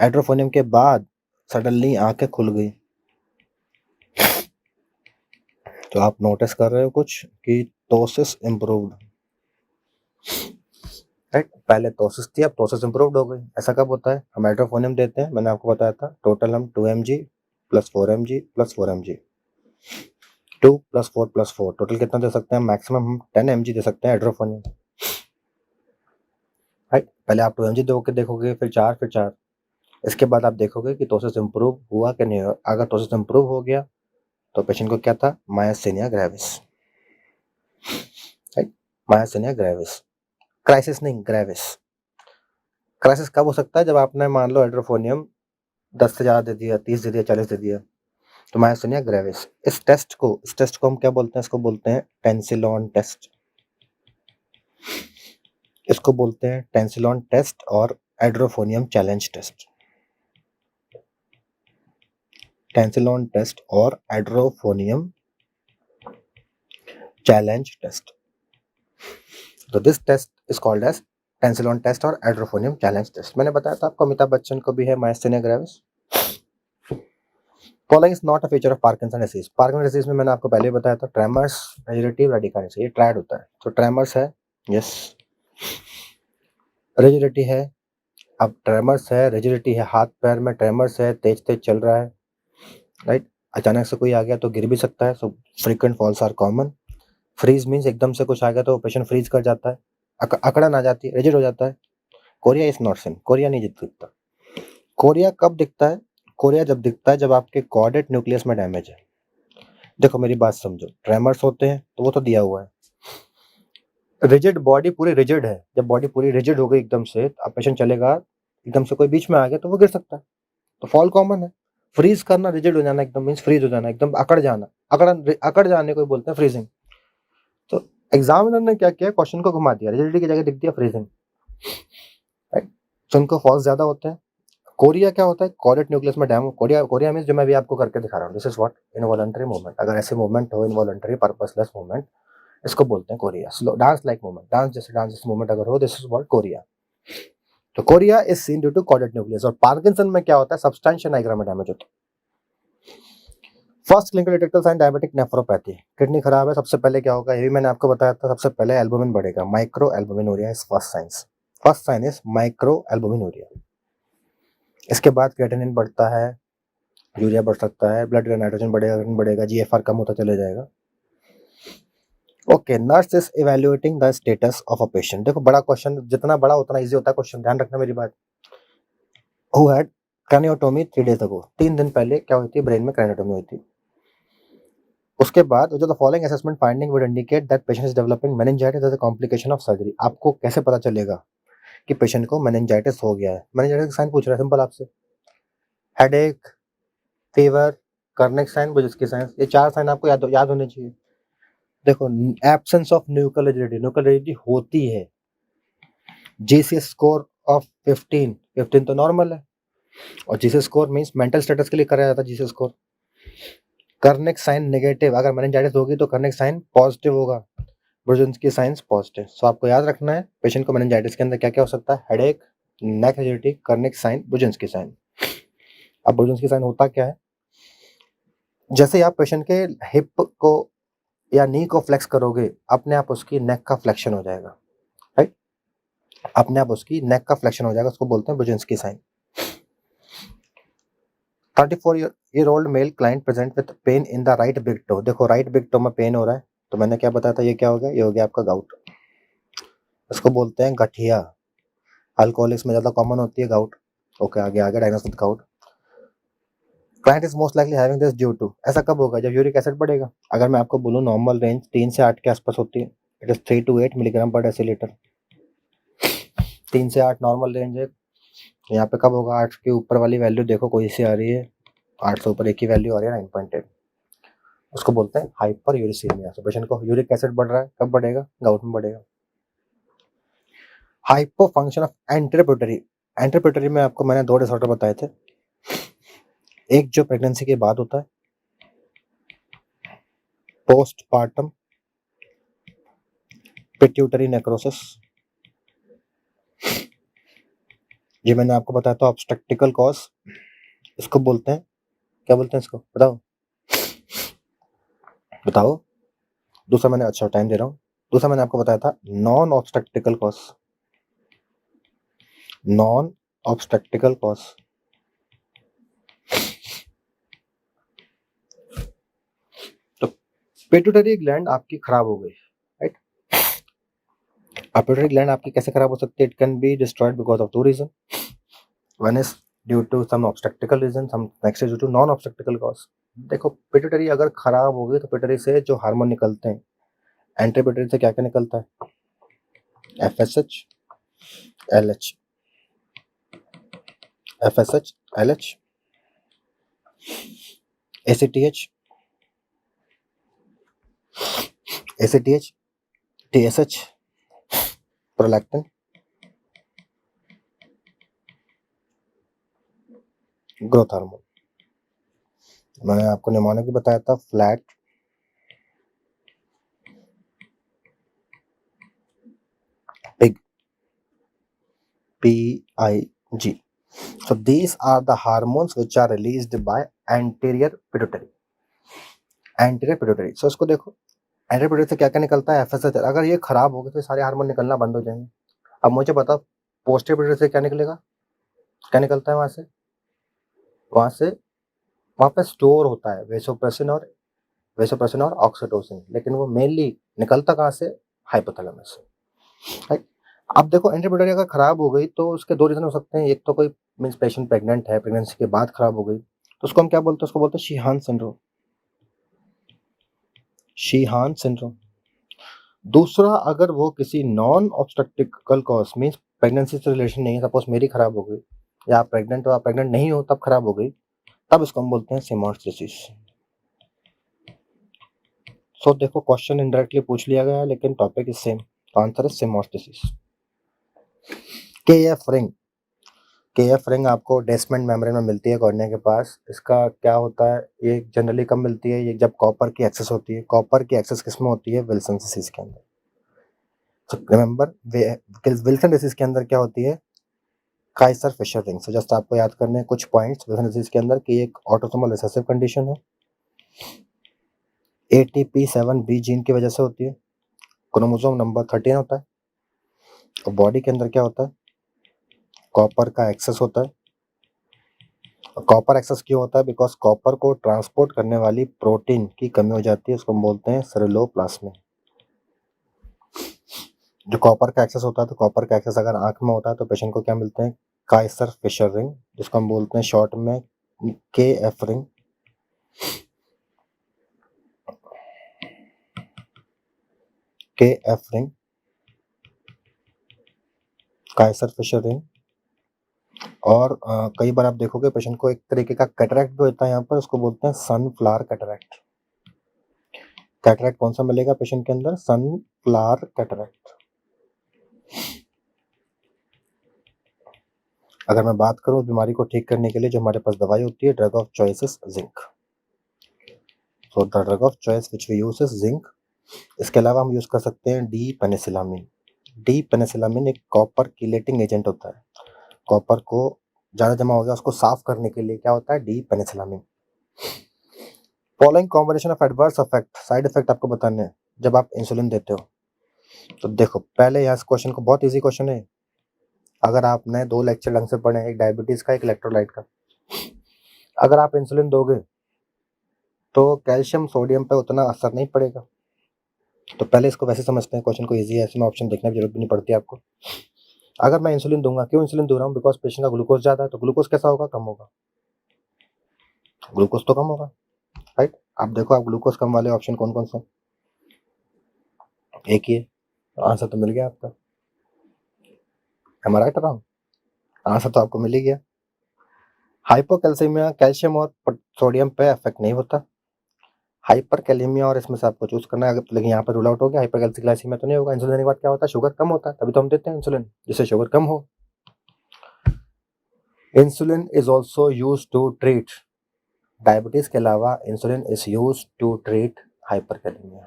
Edrophonium के बाद सडनली आंखें खुल गई। तो आप नोटिस कर रहे हो कुछ कि टोसिस इम्प्रूव्ड, राइट। पहले टोसिस थी, अब टोसिस इम्प्रूव्ड हो गई। ऐसा कब होता है, हम हाइड्रोफोनियम देते हैं, मैंने आपको बताया था टोटल हम 2 mg plus 4 mg plus 4 mg, 2 plus 4 plus 4, total कितना दे सकते हैं, मैक्सिमम हम 10 mg दे सकते हैं हाइड्रोफोनियम, राइट। पहले आप 2 mg दो के देखोगे, फिर 4, फिर 4। इसके बाद आप देखोगे कि टोसिस इम्प्रूव हुआ कि नहीं हुआ। अगर टोसिस इम्प्रूव हो गया तो पेशेंट को क्या था, myasthenia gravis, right. Myasthenia gravis, crisis नहीं, ग्रेविस। क्राइसिस कब हो सकता है, जब आपने मान लो हाइड्रोफोनियम 10 से ज़्यादा दे दिया, 30 दे दिया, 40 दे दिया, तो मायस्थेनिया ग्रेविस। इस टेस्ट को हम क्या बोलते हैं, इसको बोलते हैं टेंसिलॉन टेस्ट। इसको बोलते हैं टेंसिलॉन टेस्ट और edrophonium challenge test. Tensilon test और हाइड्रोफोनियम चैलेंज टेस्ट। तो this test is called as Tensilon test और हाइड्रोफोनियम चैलेंज टेस्ट। मैंने बताया था आपको अमिताभ बच्चन को भी है myasthenia gravis. Following is not a feature of Parkinson disease. Parkinson disease में मैंने आपको पहले ही बताया था, ट्रेमर्स, रिजिडिटी, रेडिकाइनेस, ये ट्रायड होता है। तो ट्रेमर्स है, यस, रिजिडिटी है, अब ट्रेमर्स है, रिजिडिटी है, हाथ पैर में ट्रेमर्स है, तेज तेज चल रहा है, राइट। अचानक से कोई आ गया तो गिर भी सकता है, so frequent falls are common. Freeze means एकदम से कुछ आ गया तो पेशेंट फ्रीज कर जाता है, अकड़न आ जाती है, रिजिड हो जाता है। Chorea is not seen, chorea नहीं दिखता। कोरिया कब दिखता है, कोरिया जब दिखता है जब आपके कॉर्डेट न्यूक्लियस में डैमेज है। देखो मेरी बात समझो, ट्रेमर्स होते हैं तो वो तो दिया हुआ है, रिजिड बॉडी पूरी रिजिड है, जब बॉडी पूरी रिजिड हो गई एकदम से, अब पेशेंट चलेगा, एकदम से कोई बीच में आ गया तो वो गिर सकता है, तो फॉल कॉमन है। फ्रीज करना, रिजिड हो जाना एकदम मीन्स फ्रीज हो जाना, एकदम अकड़ जाना, अकड़ जाने को बोलते हैं फ्रीजिंग। तो एग्जामिनर ने क्या किया, क्वेश्चन को घुमा दिया, रिजिडिटी की जगह दिख दिया फ्रीजिंग, राइट। तो इनको फॉल्स ज्यादा होते हैं। कोरिया क्या होता है, कॉर्डेट न्यूक्लियस में डैम। कोरिया कोरिया मीन्स जो मैं भी आपको करके दिखा रहा हूँ, this is what involuntary movement. अगर ऐसे मूवमेंट हो, इनवॉलंटरी पर्पसलेस मूवमेंट, इसको बोलते हैं chorea. Slow dance like movement, dance जैसे मूवमेंट अगर हो, दिस इज व्हाट कोरिया। तो chorea is seen due to caudate nucleus. और पार्किंसन में क्या होता है, सब्सटेंशियल नाइग्रा में डैमेज होता है। First clinical detector sign diabetic nephropathy, kidney खराब है, सबसे पहले क्या होगा, ये भी मैंने आपको बताया था, सबसे पहले एल्बुमिन बढ़ेगा, micro albuminuria is first signs. First sign is micro albuminuria. इसके बाद क्रिएटिनिन बढ़ता है, यूरिया बढ़ सकता है, ब्लड का नाइट्रोजन बढ़ेगा, जीएफआर कम होता चले जाएगा। Okay, nurse is evaluating the status of a patient. देखो बड़ा क्वेश्चन, जितना बड़ा उतना इजी होता है क्वेश्चन, ध्यान रखना मेरी बात। Who had craniotomy 3 days ago, 3 दिन पहले क्या हुई थी, ब्रेन में क्रेनियोटोमी हुई थी। उसके बाद जो the following assessment finding would indicate that patient is developing meningitis as a complication of surgery. आपको कैसे पता चलेगा कि पेशेंट को मेनिंजाइटिस हो गया है, मेनिंजाइटिस का साइन पूछ रहा है सिंपल आपसे, हेडेक, फीवर, कर्निक साइन, बुजेस्की साइन, ये 4 साइन आपको याद होने चाहिए। देखो, absence of nuchal rigidity, nuchal rigidity होती है, जीसीएस स्कोर ऑफ 15 तो नॉर्मल है, और GCS score means mental status के लिए कराया जाता है GCS score. Kernig sign negative, अगर मेनिंजाइटिस होगी तो कर्निक साइन पॉजिटिव होगा, ब्रुजेंस्की साइंस पॉजिटिव। सो आपको याद रखना है पेशेंट को मेनिंजाइटिस के अंदर क्या क्या हो सकता है, हेडेक, नेक रिजिडिटी, कर्निक साइन, ब्रुजेंस्की साइन। अब ब्रुजेंस्की साइन होता क्या है, जैसे आप पेशेंट के हिप को या नी को फ्लेक्स करोगे, अपने आप उसकी नेक का फ्लेक्शन हो जाएगा, राइट, अपने आप उसकी नेक का फ्लेक्शन हो जाएगा, उसको बोलते हैं Brudzinski sign. 34-year-old male client present with pain in the right big toe. देखो राइट बिग टो में पेन हो रहा है, तो मैंने क्या बताया था, ये क्या हो गया, ये हो गया आपका गाउट, इसको बोलते हैं गठिया। अल्कोहलिक्स में ज्यादा कॉमन होती है गाउट। ओके, आगे आगे diagnosis with gout. Client is most likely having this due to, ऐसा कब होगा, जब यूरिक एसिड बढ़ेगा। अगर मैं आपको बोलूं नॉर्मल रेंज 3 से 8 के आसपास होती है, इट इज 3 to 8 मिलीग्राम पर डेसीलीटर, 3 से 8 नॉर्मल रेंज है। यहाँ पे कब होगा, 8 के ऊपर वाली वैल्यू देखो कोई सी आ रही है, 8 से ऊपर एक ही वैल्यू आ रही है, 9.8, उसको बोलते हैं हाइपर यूरिसीमिया। तो पेशेंट को यूरिक एसिड बढ़ रहा है, कब बढ़ेगा, गाउट में बढ़ेगा। हाइपो फंक्शन ऑफ एंटेरोपिट्यूटरी, एंटेरोपिट्यूटरी में आपको मैंने 2 डिसऑर्डर बताए थे, एक जो प्रेगनेंसी के बाद होता है, पोस्टपार्टम पिट्यूटरी नेक्रोसिस, ये मैंने आपको बताया था ऑब्स्ट्रक्टिकल कॉज, इसको बोलते हैं, क्या बोलते हैं इसको बताओ बताओ। दूसरा मैंने, अच्छा टाइम दे रहा हूँ, दूसरा मैंने आपको बताया था non obstructive cause, non obstructive cause. तो पिट्यूटरी ग्लैंड आपकी खराब हो गई, राइट। अब पिट्यूटरी ग्लैंड आपकी कैसे खराब हो सकती है? It can be destroyed because of 2 reason, one is due to some obstructive reason, some next is due to non obstructive cause. देखो पिट्यूटरी अगर खराब हो गई तो पिट्यूटरी से जो हार्मोन निकलते हैं, एंटी पिट्यूटरी से क्या क्या निकलता है? FSH LH, FSH LH, ACTH, ACTH, TSH, prolactin, growth hormone. मैंने आपको निमोनिक भी बताया था, flat, pig, PIG. So these are the hormones which are released by anterior pituitary. Anterior pituitary. So इसको देखो, एंटीरियर पिट्यूटरी से क्या क्या निकलता है? FSH। अगर ये खराब हो गए तो सारे हार्मोन निकलना बंद हो जाएंगे। अब मुझे बताओ पोस्टीरियर पिट्यूटरी से क्या निकलेगा? क्या निकलता है वहां से? वहां पे स्टोर होता है वेसोप्रेसिन और ऑक्सीटोसिन, लेकिन वो मेनली निकलता कहाँ से? हाइपोथैलेमस से, राइट। अब देखो एंटीरियर पिट्यूटरी अगर खराब हो गई तो उसके 2 रीजन हो सकते हैं। एक तो कोई मीन्स पेशेंट प्रेग्नेंट है, प्रेगनेंसी के बाद खराब हो गई तो उसको हम क्या बोलते हैं? उसको बोलते हैं शीहान सिंड्रोम, शीहान सिंड्रोम। दूसरा, अगर वो किसी non obstructive cause means pregnancy से रिलेशन नहीं है, सपोज मेरी खराब हो गई या आप प्रेग्नेंट हो, आप प्रेग्नेंट नहीं हो तब खराब हो गई, तब इसको हम बोलते हैं सिमॉन्स डिसीज। सो देखो क्वेश्चन इनडायरेक्टली पूछ लिया गया है लेकिन टॉपिक इज सेम, तो answer is Simmonds disease. KF ring आपको डेस्मेंट मेम्ब्रेन में मिलती है कॉर्निया के पास। इसका क्या होता है? ये जनरली कब मिलती है? ये जब कॉपर की एक्सेस होती है। कॉपर की एक्सेस किसमें होती है? विल्सन डिसीज के अंदर। सो रिमेंबर विल्सन डिसीज के अंदर क्या होती है? Kayser Fleischer ring. So just आपको याद करने हैं कुछ पॉइंट्स विल्सन डिसीज के अंदर कि एक ऑटोसोमल रिसेसिव कंडीशन है, ATP7B जीन की वजह से होती है, क्रोमोसोम नंबर 13 होता है, और बॉडी के अंदर क्या होता है? कॉपर का एक्सेस होता है। कॉपर एक्सेस क्यों होता है? बिकॉज कॉपर को ट्रांसपोर्ट करने वाली प्रोटीन की कमी हो जाती है, उसको हम बोलते हैं सेरुलोप्लास्मिन। जो कॉपर का एक्सेस होता है, तो कॉपर का एक्सेस अगर आंख में होता है तो पेशेंट को क्या मिलते हैं? काइसर फिशर रिंग, जिसको हम बोलते हैं शॉर्ट में KF ring. KF ring, Kayser Fleischer ring. और कई बार आप देखोगे पेशेंट को एक तरीके का कैटरैक्ट भी होता है यहाँ पर, उसको बोलते हैं सनफ्लावर कैटरैक्ट। कैटरैक्ट कौन सा मिलेगा पेशेंट के अंदर? Sunflower cataract. अगर मैं बात करूं उस बीमारी को ठीक करने के लिए जो हमारे पास दवाई होती है, drug of choice is zinc. So the drug of choice which we use is zinc. इसके अलावा हम यूज कर सकते हैं डी पेनिसिलामिन। डी पेनिसिलामिन एक कॉपर किलेटिंग एजेंट होता है। कॉपर को ज़्यादा जमा हो गया उसको साफ करने के लिए क्या होता है? D penicillamine. Following combination of adverse effect, side effect आपको बताने हैं जब आप इंसुलिन देते हो। तो देखो पहले यहाँ क्वेश्चन को, बहुत इजी क्वेश्चन है। अगर आपने 2 लेक्चर ढंग से पढ़े, एक डायबिटीज का एक इलेक्ट्रोलाइट का, अगर आप इंसुलिन दोगे तो कैल्शियम सोडियम पे उतना असर नहीं पड़ेगा। तो पहले इसको वैसे समझते हैं, क्वेश्चन को इजी है, ऐसे में ऑप्शन देखने की जरूरत भी नहीं पड़ती आपको। अगर मैं इंसुलिन दूंगा, क्यों इंसुलिन दे रहा हूँ? बिकॉज पेशेंट का ग्लूकोज ज़्यादा है, तो ग्लूकोज कैसा होगा? कम होगा। ग्लूकोज तो कम होगा, राइट। आप देखो, आप ग्लूकोज कम वाले ऑप्शन कौन कौन से? एक ही है, आंसर तो मिल गया आपका। एम आई राइट रॉन्ग? आंसर तो आपको मिल ही गया। हाइपोकैल्सीमिया कैल्शियम और सोडियम पे इफेक्ट नहीं होता। हाइपर कैलेमिया और इसमें से आपको चूज करना है, अगर लेकिन यहाँ पर रूल आउट हो गया। हाइपरकैल्सिग्लाइसीमिया तो नहीं होगा। इंसुलिन देने के बाद क्या होता है? शुगर कम होता है, तभी तो हम देते हैं इंसुलिन, जिससे शुगर कम हो। Insulin is also use to treat diabetes के अलावा insulin is use to treat hyperkalemia.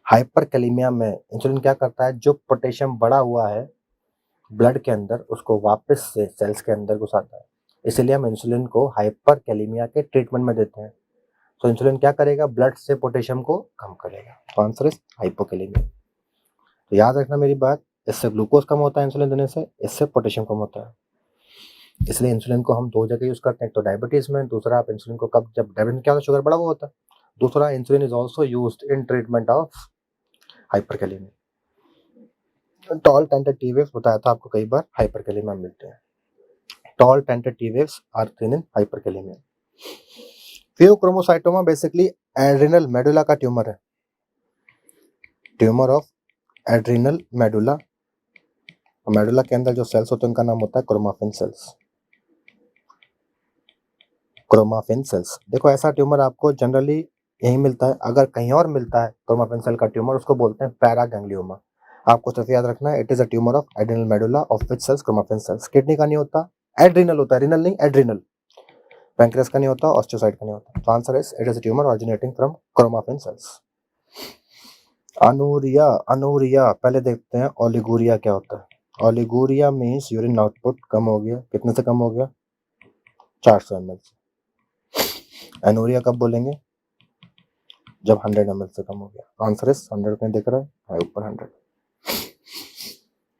Hyperkalemia में इंसुलिन क्या करता है, जो पोटेशियम बढ़ा हुआ है ब्लड के अंदर उसको वापस से सेल्स के अंदर घुसाता है, इसलिए हम इंसुलिन को हाइपरकैलेमिया के ट्रीटमेंट में देते हैं। तो इंसुलिन क्या करेगा, ब्लड से पोटेशियम को कम करेगा। तो आंसर इज हाइपोकैलेमिया। तो याद रखना मेरी बात, इससे ग्लूकोज कम होता है इंसुलिन देने से, इससे पोटेशियम कम होता है। इसलिए इंसुलिन को हम दो जगह यूज करते हैं, एक तो डायबिटीज में, दूसरा आप इंसुलिन को कब, जब डायबिटीज क्या होता है, शुगर बढ़ा हुआ होता है। दूसरा, insulin is also used in treatment of hyperkalemia. Tall tentative waves बताया था आपको कई बार, हाइपरकैलेमिया मिलते हैं। Tall tentative waves are seen in hyperkalemia. Pheochromocytoma basically adrenal medulla का ट्यूमर है, tumour of adrenal medulla. Medulla के अंदर जो सेल्स होते हैं उनका नाम होता है क्रोमाफिन सेल्स। क्रोमाफिन सेल्स, देखो ऐसा ट्यूमर आपको जनरली यही मिलता है। अगर कहीं और मिलता है क्रोमाफिन सेल का ट्यूमर, उसको बोलते हैं पैरागैंग्लियोमा। आपको सिर्फ याद रखना है, it is a tumour of adrenal medulla of which cells chromaffin cells. Kidney का नहीं होता, एड्रिनल होता है, रिनल नहीं एड्रिनल। पैंक्रियास का नहीं होता, ऑस्टियोसाइट का नहीं होता। तो answer is, it is a tumour originating from chromaffin cells. Anuria, anuria पहले देखते हैं। ओलिगोरिया क्या होता है। ओलिगोरिया मीन्स यूरिन आउटपुट कम हो गया, कितने से कम हो गया, 400 ml से। एनोरिया कब बोलेंगे, जब 100 ml से कम हो गया। आंसर इज 100 में दिख रहा है ऊपर 100।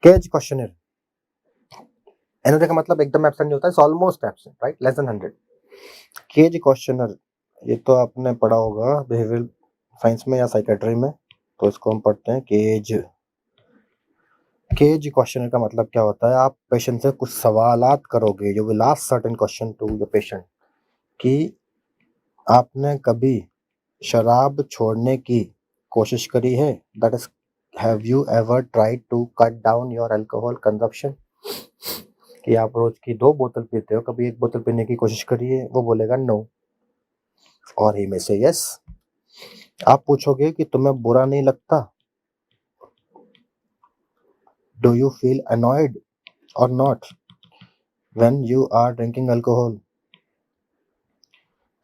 केज क्वेश्चनर, एनोरिया का मतलब एकदम एब्सेंट नहीं होता है, almost absent, right, less than 100। CAGE questionnaire, ये तो आपने पढ़ा होगा बिहेवियरल साइंस में या साइकेट्री में, तो इसको हम पढ़ते हैं केज। केज क्वेश्चनर का मतलब क्या होता है, आप पेशेंट से कुछ सवालात करोगे, you will ask certain question to the patient कि आपने कभी शराब छोड़ने की कोशिश करी है, that is have you ever tried to cut down your alcohol consumption, कि आप रोज की 2 बोतल पीते हो, कभी 1 बोतल पीने की कोशिश करी है, वो बोलेगा नो, और ही में से यस। आप पूछोगे कि तुम्हें बुरा नहीं लगता, डू यू फील अनॉयड और not when you are drinking alcohol.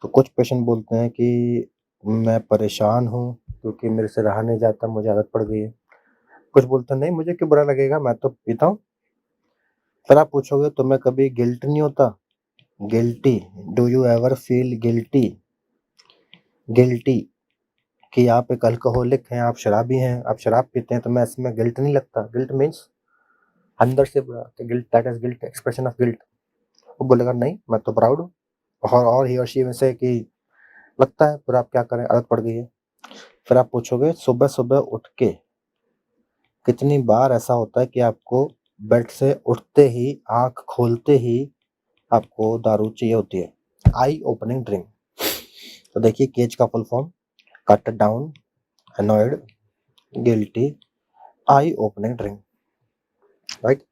तो कुछ पेशेंट बोलते हैं कि मैं परेशान हूँ क्योंकि मेरे से रहा नहीं जाता, मुझे आदत पड़ गई है। कुछ बोलते हैं नहीं, मुझे क्यों बुरा लगेगा, मैं तो पीता हूँ। फिर आप पूछोगे तुम्हें कभी गिल्ट नहीं होता, guilty, do you ever feel guilty, guilty, कि आप एक अल्कोहलिक हैं, आप शराबी हैं, आप शराब पीते हैं, तो मैं इसमें गिल्ट नहीं लगता। गिल्ट मीन्स अंदर से बुरा, guilt, that is guilt, expression of guilt. वो बोलेगा नहीं, मैं तो प्राउड हूँ। और ही और शी में से कि लगता है, फिर आप क्या करें, आदत पड़ गई है। फिर आप पूछोगे सुबह सुबह उठ के कितनी बार ऐसा होता है कि आपको बेड से उठते ही, आंख खोलते ही आपको दारू चाहिए होती है, आई ओपनिंग ड्रिंक। तो देखिए केज का full form, cut down, annoyed, guilty, eye opening drink, right.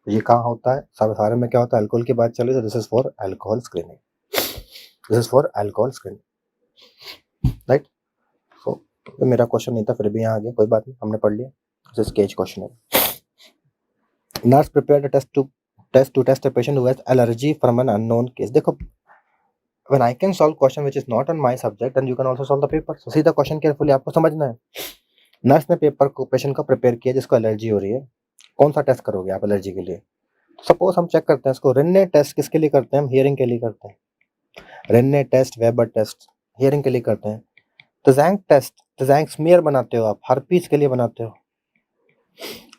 ये कहाँ होता है, सब सारे में क्या होता है, अल्कोहल की बात चल रही है, this is for alcohol screening, this is for alcohol screening, right. So मेरा क्वेश्चन नहीं था, फिर भी यहाँ आ गया, कोई बात नहीं, हमने पढ़ लिया। दिस इज केज क्वेश्चन है। Nurse prepared a test to test a patient who has allergy from an unknown case. देखो, when I can solve question which is not on my subject, then you can also solve the paper. So सीधा क्वेश्चन केयरफुली आपको समझना है। नर्स ने पेपर को, पेशेंट को प्रिपेयर किया जिसको एलर्जी हो रही है। कौन सा टेस्ट करोगे आप एलर्जी के लिए। सपोज हम चेक करते हैं इसको, रिन्ने टेस्ट किसके लिए करते हैं, हम हियरिंग के लिए करते हैं। Rinne test, weber test hearing के लिए करते हैं। तजांग टेस्ट, तजांग स्मीयर बनाते हो आप, हर्पीज के लिए बनाते हो।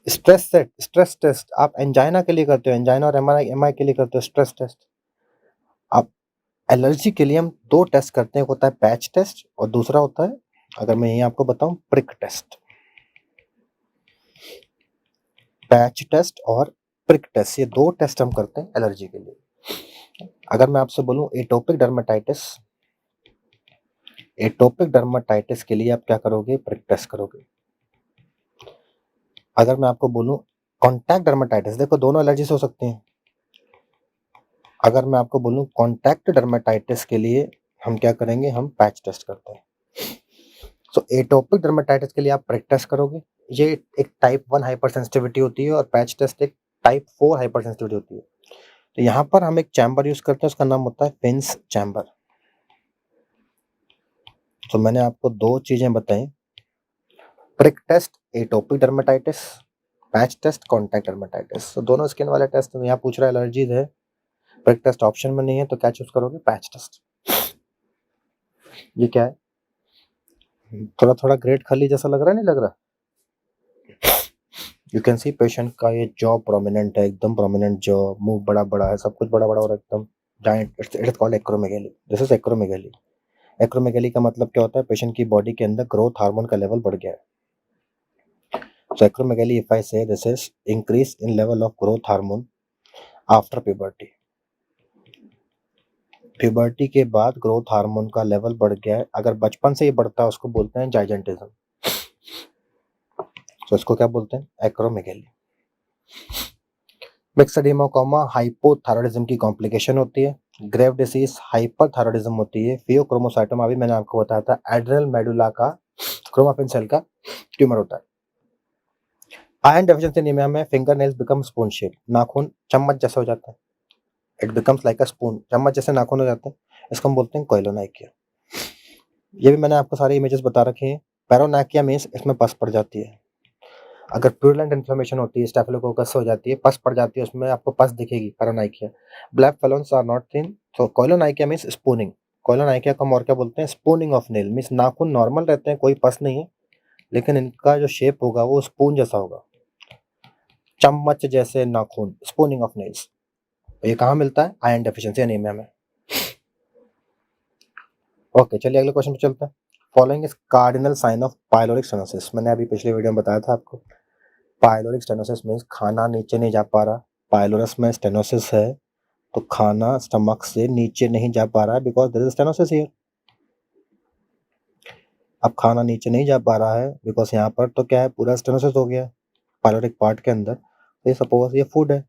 स्ट्रेस टेस्ट आप एंजाइना के लिए करते हो, एंजाइना और एमआई के लिए करते हो स्ट्रेस टेस्ट। आप एलर्जी के लिए हम 2 टेस्ट करते हैं, एक होता है पैच टेस्ट और दूसरा होता है, अगर मैं यही आपको बताऊं, प्रिक टेस्ट। पैच टेस्ट और प्रिक टेस्ट, ये 2 टेस्ट हम करते हैं एलर्जी के लिए। अगर मैं आपसे बोलूं एटोपिक डर्मेटाइटिस, एटोपिक डर्मेटाइटिस के लिए आप क्या करोगे, प्रिक टेस्ट करोगे। अगर मैं आपको बोलूं कॉन्टैक्ट डर्मेटाइटिस, देखो दोनों एलर्जीज हो सकती हैं। अगर मैं आपको बोलूं कॉन्टैक्ट डर्मेटाइटिस के लिए हम क्या करेंगे, हम पैच टेस्ट करते हैं। सो एटोपिक डर्मेटाइटिस के लिए आप प्रिक टेस्ट करोगे। ये एक टाइप 1 हाइपर सेंसिटिविटी होती है और पैच टेस्ट एक टाइप 4 हाइपर सेंसिटिविटी होती है। तो यहाँ पर हम एक चैम्बर यूज करते हैं, उसका नाम होता है फिन्स चैम्बर। तो मैंने आपको 2 चीज़ें बताई, prick test atopic dermatitis, patch test contact dermatitis. तो दोनों स्किन वाले टेस्ट में यहाँ पूछ रहा है एलर्जीज है, प्रिक टेस्ट ऑप्शन में नहीं है, तो क्या चूज करोगे? Patch test. ये क्या है? थोड़ा थोड़ा ग्रेट खाली जैसा लग रहा है, नहीं लग रहा? यू कैन सी पेशेंट का ये जॉ प्रोमिनेंट है, एकदम प्रोमिनेंट जॉ, मुंह बड़ा बड़ा है, सब कुछ बड़ा बड़ा और एकदम giant. It's called acromegaly. This is acromegaly. Acromegaly का मतलब क्या होता है? पेशेंट की बॉडी के अंदर ग्रोथ हार्मोन का लेवल बढ़ गया है। So acromegaly, if I say, this is increase in level of growth hormone after puberty. Puberty के बाद ग्रोथ हार्मोन का लेवल बढ़ गया है, अगर बचपन से ही बढ़ता है उसको बोलते हैं जाइजेंटिज्म। तो इसको क्या बोलते हैं? एक्रोमेगेली। मिक्स्ड हेमोकोमा हाइपोथायरॉयडिज्म की कॉम्प्लिकेशन होती है। ग्रेव डिसीज हाइपरथायरॉयडिज्म होती है। फियोक्रोमोसाइटोमा अभी मैंने आपको बताया था, एड्रेनल मेडुला का क्रोमाटिन सेल का ट्यूमर होता है। आयरन डेफिशिएंसी एनीमिया में finger nails become spoon shape, नाखून चम्मच जैसा हो जाता है। It becomes like a spoon, चम्मच जैसे नाखून हो जाते हैं, इसको हम बोलते हैं कोइलोनाइकिया। ये भी मैंने आपको सारे इमेजेस बता रखे हैं। पैरोनाइकिया मीन्स इसमें पस पड़ जाती है। अगर प्यूरलेंट इन्फ्लेमेशन होती है, स्टेफिलोकोकस हो जाती है, पस पड़ जाती है, उसमें आपको पस दिखेगी, पैरोनाइकिया। ब्लैक फेलोन्स आर नॉट थिन, तो कोइलोनाइकिया मीन्स स्पूनिंग। कोइलोनाइकिया को हम और क्या बोलते हैं? स्पूनिंग ऑफ नेल, मीन्स नाखून नॉर्मल रहते हैं, कोई पस नहीं है, लेकिन इनका जो शेप होगा वो स्पून जैसा होगा, चम्मच जैसे नाखून, स्पूनिंग ऑफ नेल्स। ये कहाँ मिलता है? आयरन डेफिशिएंसी एनीमिया में। ओके, चलिए अगले क्वेश्चन पे चलते हैं। Following is cardinal sign of pyloric stenosis. मैंने अभी पिछले वीडियो में बताया था आपको, पाइलोरिक स्टेनोसिस मीन्स खाना नीचे नहीं जा पा रहा। पाइलोरस में स्टेनोसिस है तो खाना स्टमक से नीचे नहीं जा पा रहा है, because there is stenosis here. अब खाना नीचे नहीं जा पा रहा है बिकॉज यहाँ पर तो क्या है, पूरा स्टेनोसिस हो गया पाइलोरिक पार्ट के अंदर। तो ये सपोज ये फूड है,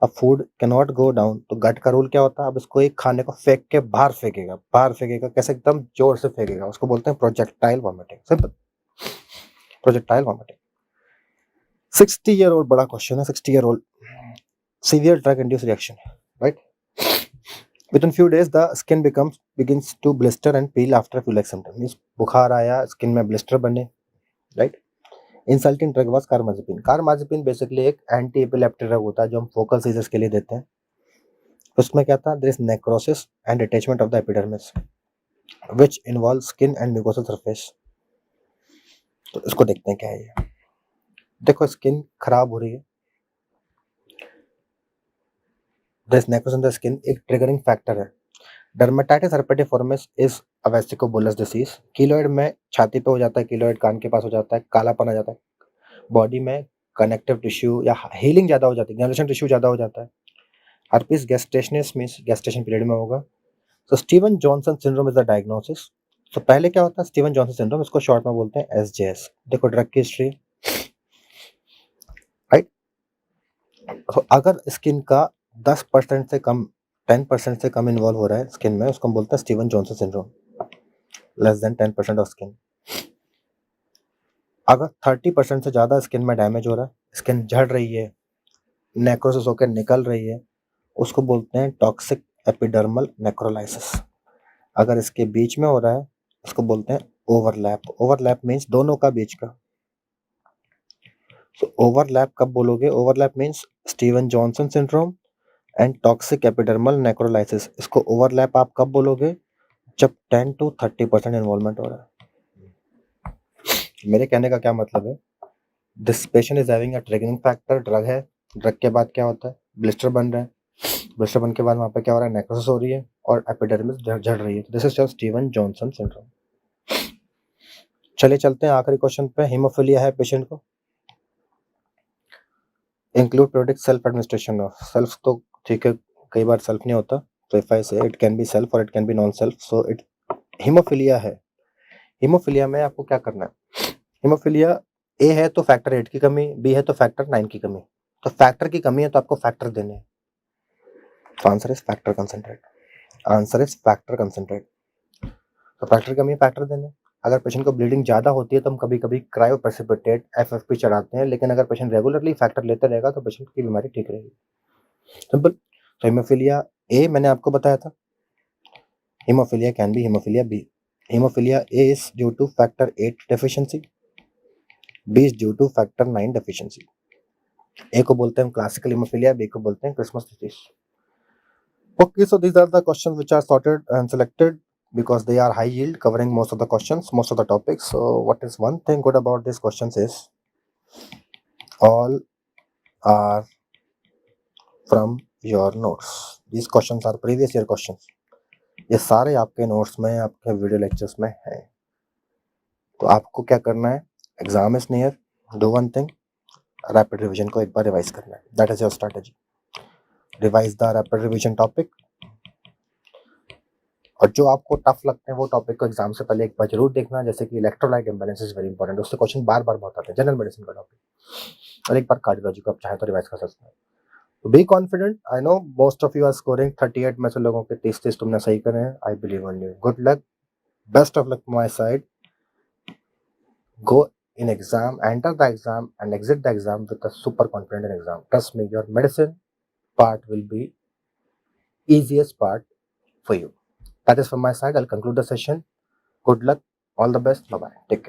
अब food can not go down, तो गट का रूल क्या होता है? अब इसको एक खाने को फेंक के बाहर फेंकेगा, बाहर फेंकेगा कैसे? एकदम जोर से फेंकेगा, उसको बोलते हैं projectile vomiting. Simple, projectile vomiting. 60 year old, बड़ा क्वेश्चन है। 60 year old, severe drug induce reaction, right? Within few days the skin begins to blister and peel after few like symptoms. Means बुखार आया, स्किन में ब्लिस्टर बने, right? Inciting drug was carbamazepine. Carbamazepine basically एक एंटी एपिलेप्टिक ड्रग होता है जो हम फोकल सीजर्स के लिए देते हैं। उसमें क्या था? There is necrosis and attachment of the epidermis which involve skin and mucosal surface. तो इसको देखते हैं क्या है ये। देखो स्किन खराब हो रही है, there is necrosis in the skin, एक ट्रिगरिंग फैक्टर है। Dermatitis herpetiformis is a vesiculobullous disease. Keloid में छाती पे हो जाता है, कीलोइड कान के पास हो जाता है, कालापन आ जाता है, बॉडी में कनेक्टिव टिश्यू या हीलिंग ज़्यादा हो जाती है, ग्रैनुलेशन टिश्यू ज़्यादा हो जाता है। हर्पिस गैस्ट्रेशनिस मींस गैस्ट्रेशन पीरियड में होगा। तो Steven Johnson syndrome is the diagnosis. तो पहले क्या होता है? स्टीवन जॉनसन सिंड्रोम, इसको शॉर्ट में बोलते हैं एसजेएस। देखो ड्रग की हिस्ट्री, राइट? तो अगर स्किन का 10% से कम, 10% से कम इन्वॉल्व हो रहा है स्किन में, उसको हम बोलते हैं Steven Johnson syndrome. Less than 10% of skin. अगर 30% से ज़्यादा स्किन में डैमेज हो रहा है, स्किन झड़ रही है, नेक्रोसिस होकर निकल रही है, उसको बोलते हैं टॉक्सिक एपिडर्मल नेक्रोलाइसिस। अगर इसके बीच में हो रहा है उसको बोलते हैं ओवरलैप। ओवरलैप मीन्स दोनों का बीच का। तो ओवरलैप कब बोलोगे? Overlap means Steven Johnson syndrome and toxic epidermal नेक्रोलाइसिस। इसको ओवरलैप आप कब बोलोगे? जब 10 to 30% इन्वॉल्वमेंट हो रहा है। मेरे कहने का क्या मतलब है? This patient is having a triggering factor, drug है, ड्रग के बाद क्या होता है? ब्लिस्टर बन रहा है, ब्लिस्टर बन के बाद वहाँ पे क्या हो रहा है? नेक्रोसिस हो रही है और एपिडर्मिस झड़ रही है। This is just Steven Johnson syndrome. चलिए चलते हैं आखिरी क्वेश्चन पे। हीमोफीलिया है पेशेंट को, include periodic self administration of self. तो ठीक है, कई बार सेल्फ नहीं होता, तो इफ आई से इट कैन बी सेल्फ और it can B non self, so it haemophilia है। हीमोफीलिया में आपको क्या करना है? हीमोफीलिया ए है तो फैक्टर 8 की कमी, बी है तो फैक्टर 9 की कमी। तो फैक्टर की कमी है तो आपको फैक्टर देने हैं। तो answer is factor concentrate. Answer is factor concentrate. तो फैक्टर की कमी है, फैक्टर देने। अगर पेशेंट को ब्लीडिंग ज़्यादा होती है तो हम कभी कभी क्रायोप्रेसिपिटेट एफएफपी चढ़ाते हैं, लेकिन अगर पेशेंट रेगुलरली फैक्टर लेते रहेगा तो पेशेंट की बीमारी ठीक रहेगी। सिंपल। तो हीमोफीलिया ए मैंने आपको बताया था, hemophilia can be hemophilia B. Hemophilia A is due to factor 8 deficiency. B is due to factor 9 deficiency. A को बोलते हैं classical hemophilia, B को बोलते हैं Christmas disease. Okay, so these are the questions which are sorted and selected because they are high yield, covering most of the questions, most of the topics. So what is one thing good about these questions is all are from your notes. These questions are previous year questions. ये सारे आपके नोट्स में, आपके वीडियो लेक्चर्स में हैं. तो आपको क्या करना है, exam is near, do one thing, rapid revision को एक बार रिवाइज करना है. That is your strategy. Revise the rapid revision topic, और जो आपको टफ लगते हैं वो टॉपिक को एग्जाम से पहले एक बार जरूर देखना. जैसे कि electrolyte imbalance is very important, उससे क्वेश्चन बार बार बहुत आते हैं. जनरल मेडिसिन का टॉपिक, और एक बार कार्डियोलॉजी को आप चाहे तो रिवाइज कर सकते हैं. तो be confident. I know most of you are scoring 38 में से लोगों के 30 तुमने सही करे हैं. I believe in you. Good luck, best of luck my side. Go in exam, enter the exam and exit the exam with a super confident in exam. Trust me, your medicine part will be easiest part for you. That is from my side. I'll conclude the session. Good luck. All the best. Bye-bye. Take care.